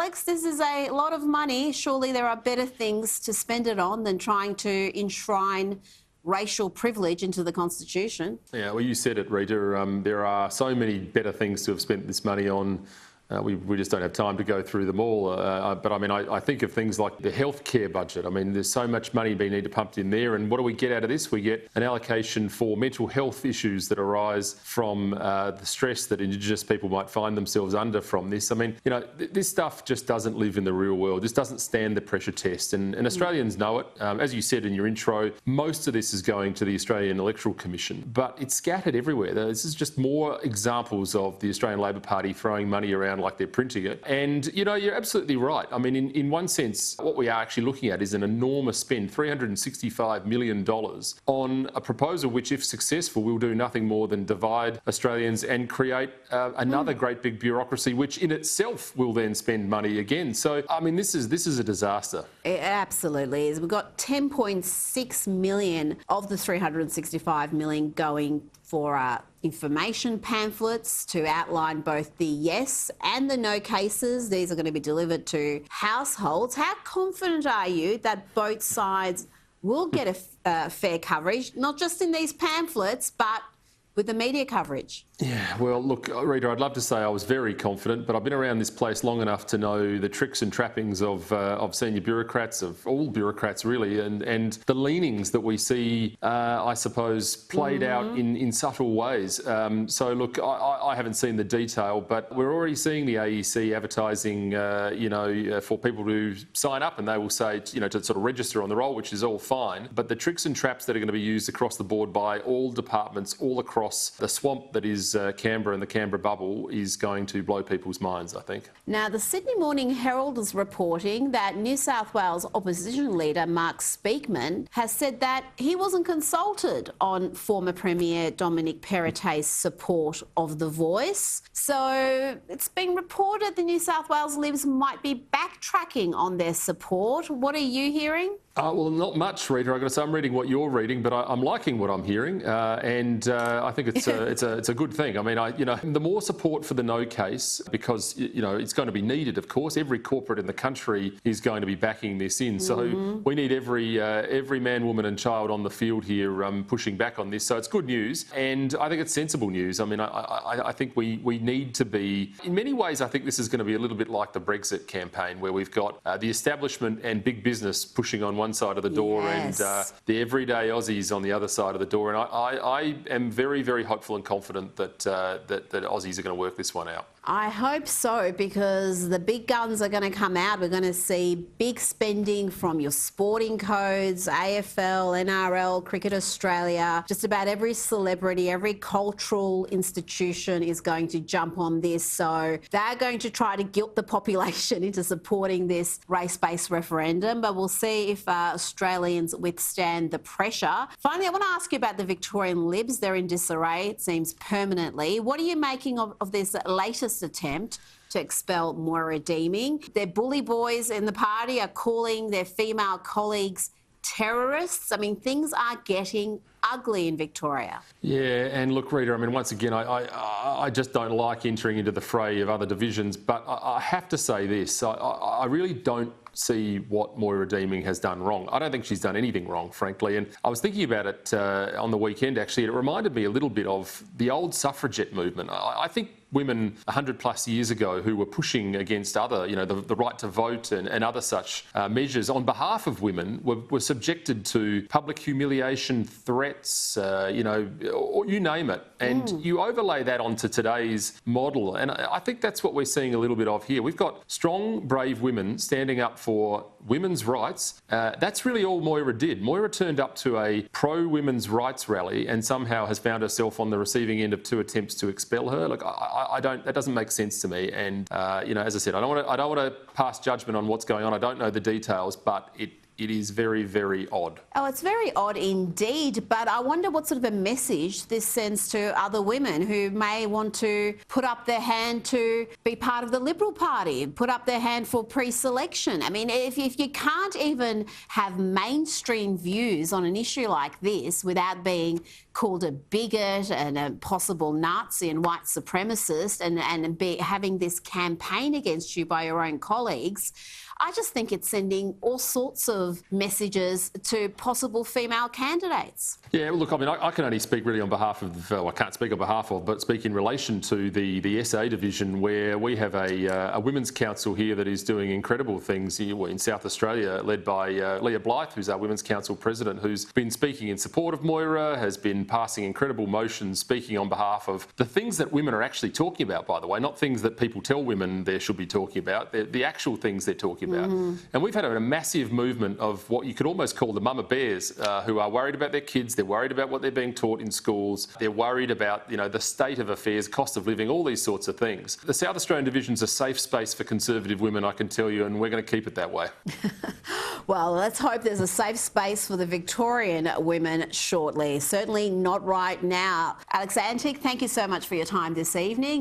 Alex, this is a lot of money. Surely there are better things to spend it on than trying to enshrine racial privilege into the Constitution. Yeah, well, you said it, Rita. There are so many better things to have spent this money on. We just don't have time to go through them all. But I mean, I think of things like the healthcare budget. I mean, there's so much money being needed pumped in there. And what do we get out of this? We get an allocation for mental health issues that arise from the stress that Indigenous people might find themselves under from this. I mean, you know, this stuff just doesn't live in the real world. This doesn't stand the pressure test. And Australians know it. As you said in your intro, most of this is going to the Australian Electoral Commission, but it's scattered everywhere. This is just more examples of the Australian Labor Party throwing money around like they're printing it. And, you know, you're absolutely right. I mean, in one sense, what we are actually looking at is an enormous spend, $365 million on a proposal which, if successful, will do nothing more than divide Australians and create another great big bureaucracy, which in itself will then spend money again. So, I mean, this is a disaster. It absolutely is. We've got 10.6 million of the 365 million going for information pamphlets to outline both the yes and the no cases. These are going to be delivered to households. How confident are you that both sides will get a fair coverage, not just in these pamphlets, but with the media coverage? Yeah, well, look, Rita, I'd love to say I was very confident, but I've been around this place long enough to know the tricks and trappings of senior bureaucrats, of all bureaucrats really, and the leanings that we see, I suppose, played out in subtle ways. So, look, I haven't seen the detail, but we're already seeing the AEC advertising, for people to sign up, and they will say, you know, to sort of register on the roll, which is all fine. But the tricks and traps that are going to be used across the board by all departments, all across the swamp that is Canberra and the Canberra bubble, is going to blow people's minds, I think. Now, the Sydney Morning Herald is reporting that New South Wales opposition leader Mark Speakman has said that he wasn't consulted on former Premier Dominic Perrottet's support of The Voice. So it's been reported the New South Wales Libs might be backtracking on their support. What are you hearing? Well, not much, Rita. I've got to say, I'm reading what you're reading, but I'm liking what I'm hearing, and I think it's a good thing. I mean, the more support for the no case, because it's going to be needed. Of course, every corporate in the country is going to be backing this in. So we need every man, woman, and child on the field here pushing back on this. So it's good news, and I think it's sensible news. I mean, I think we need to be. In many ways, I think this is going to be a little bit like the Brexit campaign, where we've got the establishment and big business pushing on one side of the door, and the everyday Aussies on the other side of the door. And I am very, very hopeful and confident that Aussies are going to work this one out. I hope so, because the big guns are going to come out. We're going to see big spending from your sporting codes, AFL, NRL, Cricket Australia. Just about every celebrity, every cultural institution is going to jump on this. So they're going to try to guilt the population into supporting this race-based referendum, but we'll see if Australians withstand the pressure. Finally, I want to ask you about the Victorian Libs. They're in disarray, it seems, permanently. What are you making of this latest attempt to expel Moira Deeming? Their bully boys in the party are calling their female colleagues terrorists. I mean, things are getting ugly in Victoria. Yeah, and look, Rita, I mean, once again, I just don't like entering into the fray of other divisions, but I have to say this. I really don't see what Moira Deeming has done wrong. I don't think she's done anything wrong, frankly. And I was thinking about it on the weekend, actually. It reminded me a little bit of the old suffragette movement. I think women 100 plus years ago who were pushing against other, the right to vote and other such measures on behalf of women were subjected to public humiliation, threats, or you name it. And you overlay that onto today's model. And I think that's what we're seeing a little bit of here. We've got strong, brave women standing up for women's rights. That's really all Moira did. Moira turned up to a pro-women's rights rally and somehow has found herself on the receiving end of 2 attempts to expel her. Look, that doesn't make sense to me. And as I said, I don't want to pass judgment on what's going on. I don't know the details, but it is very, very odd. Oh, it's very odd indeed, but I wonder what sort of a message this sends to other women who may want to put up their hand to be part of the Liberal Party, put up their hand for pre-selection. I mean, if you can't even have mainstream views on an issue like this without being called a bigot and a possible Nazi and white supremacist and having this campaign against you by your own colleagues, I just think it's sending all sorts of messages to possible female candidates. Yeah, look, I mean, I can only speak really on behalf of, I can't speak on behalf of, but speak in relation to the SA division, where we have a women's council here that is doing incredible things here in South Australia, led by Leah Blyth, who's our women's council president, who's been speaking in support of Moira, has been passing incredible motions, speaking on behalf of the things that women are actually talking about, by the way, not things that people tell women they should be talking about, the actual things they're talking about. And we've had a massive movement of what you could almost call the mama bears, who are worried about their kids, they're worried about what they're being taught in schools, they're worried about, the state of affairs, cost of living, all these sorts of things. The South Australian division's a safe space for conservative women, I can tell you, and we're going to keep it that way. Well, let's hope there's a safe space for the Victorian women shortly. Certainly not right now. Alex Antic, thank you so much for your time this evening.